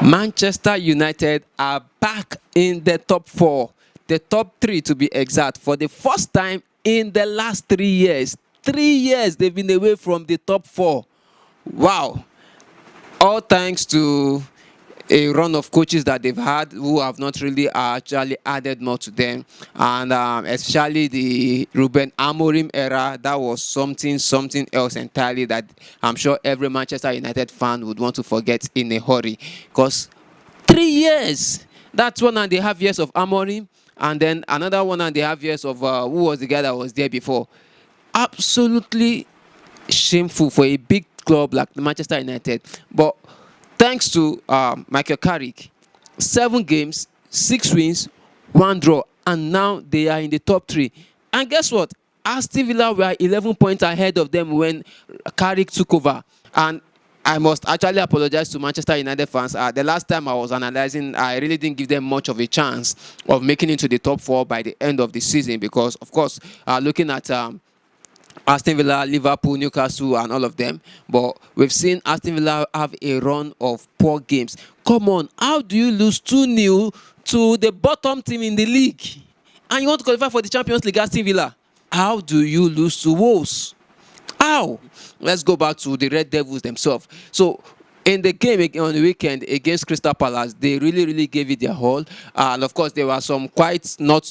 Manchester United are back in the top four, the top three to be exact, for the first time in the last 3 years. 3 years they've been away from the top four. Wow. All thanks to a run of coaches that they've had who have not really actually added more to them, and especially the Ruben Amorim era. That was something else entirely that I'm sure every Manchester United fan would want to forget in a hurry, because 3 years, that's 1.5 years of Amorim, and then another 1.5 years of who was the guy that was there before. Absolutely shameful for a big club like Manchester United. But thanks to Michael Carrick, 7 games, 6 wins, 1 draw, and now they are in the top 3. And guess what? Aston Villa were 11 points ahead of them when Carrick took over. And I must actually apologize to Manchester United fans. The last time I was analyzing, I really didn't give them much of a chance of making it to the top 4 by the end of the season, because, of course, looking at Aston Villa, Liverpool, Newcastle, and all of them. But we've seen Aston Villa have a run of poor games. Come on, how do you lose 2-0 to the bottom team in the league? And you want to qualify for the Champions League, Aston Villa? How do you lose to Wolves? How? Let's go back to the Red Devils themselves. So, in the game on the weekend against Crystal Palace, they really gave it their all. And of course, there were some quite not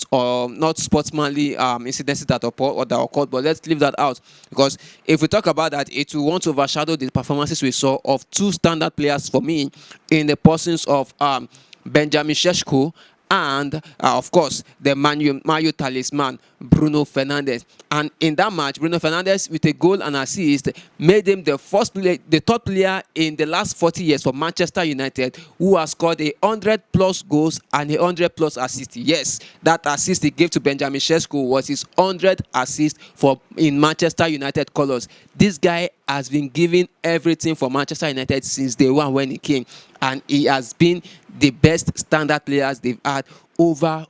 sportsmanly incidents that occurred, but let's leave that out, because if we talk about that, it will want to overshadow the performances we saw of 2 standard players for me, in the persons of Benjamin Sesko and of course the Man U talisman Bruno Fernandes. And in that match, Bruno Fernandes, with a goal and assist, made him the third player in the last 40 years for Manchester United who has scored 100+ goals and 100+ assists. Yes, that assist he gave to Benjamin Sesko was his 100th assist in Manchester United colours. This guy has been giving everything for Manchester United since day one when he came, and he has been the best standard players they've had over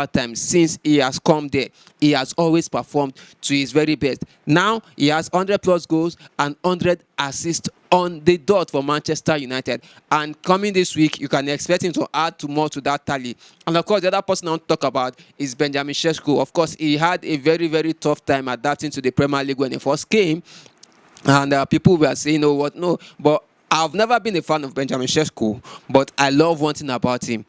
time. Since he has come there, he has always performed to his very best. Now he has 100+ goals and 100 assists on the dot for Manchester United, and coming this week you can expect him to add more to that tally. And of course, the other person I want to talk about is Benjamin Sesko. Of course, he had a very tough time adapting to the Premier League when he first came, and people were saying, oh, what, no, but I've never been a fan of Benjamin Sesko, but I love one thing about him.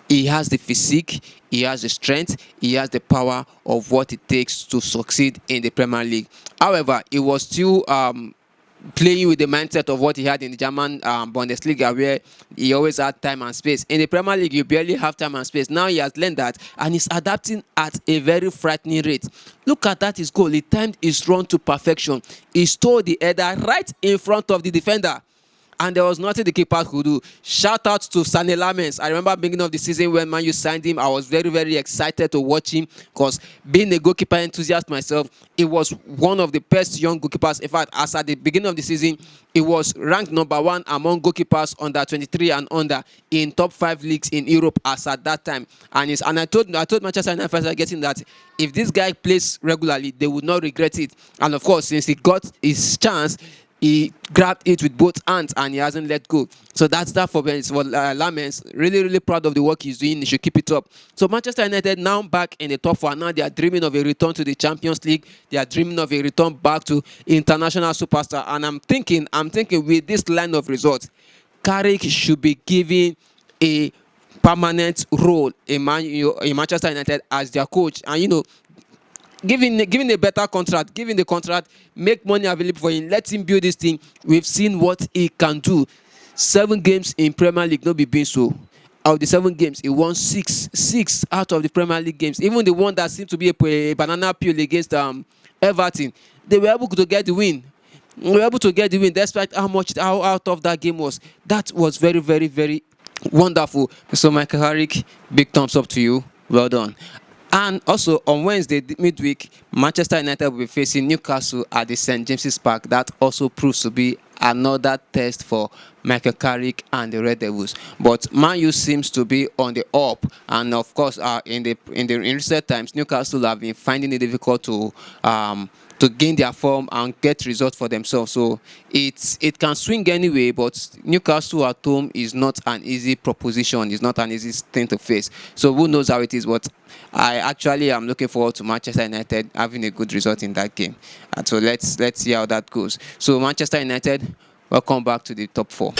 He has the physique, he has the strength, he has the power of what it takes to succeed in the Premier League. However, he was still playing with the mindset of what he had in the German Bundesliga, where he always had time and space. In the Premier League, you barely have time and space. Now he has learned that, and he's adapting at a very frightening rate. Look at that, his goal. He timed his run to perfection. He stole the header right in front of the defender, and there was nothing the keeper could do. Shout out to Sané Lamens. I remember beginning of the season when Man U signed him, I was very excited to watch him, because being a goalkeeper enthusiast myself, he was one of the best young goalkeepers. In fact, as at the beginning of the season, he was ranked number 1 among goalkeepers under 23 and under in top 5 leagues in Europe as at that time. And I told Manchester United fans getting that if this guy plays regularly, they would not regret it. And of course, since he got his chance, he grabbed it with both hands and he hasn't let go. So that's that for Lamens. Really proud of the work he's doing. He should keep it up. So Manchester United now back in the top 4. Now they are dreaming of a return to the Champions League. They are dreaming of a return back to international superstar. And I'm thinking with this line of results, Carrick should be given a permanent role in Manchester United as their coach. And giving a better contract, giving the contract, make money available for him, let him build this thing. We've seen what he can do. 7 games in Premier League, not be being so. Out of the 7 games, he won 6 out of the Premier League games. Even the one that seemed to be a banana peel against Everton, they were able to get the win. Despite how tough that game was. That was very wonderful. So Michael Carrick, big thumbs up to you. Well done. And also on Wednesday midweek, Manchester United will be facing Newcastle at the St. James's Park. That also proves to be another test for Michael Carrick and the Red Devils. But Man U seems to be on the up, and of course, in recent times, Newcastle have been finding it difficult to to gain their form and get results for themselves. So it can swing anyway, but Newcastle at home is not an easy proposition. It's not an easy thing to face. So who knows how it is, but I actually am looking forward to Manchester United having a good result in that game. And so let's see how that goes. So Manchester United, welcome back to the top 4.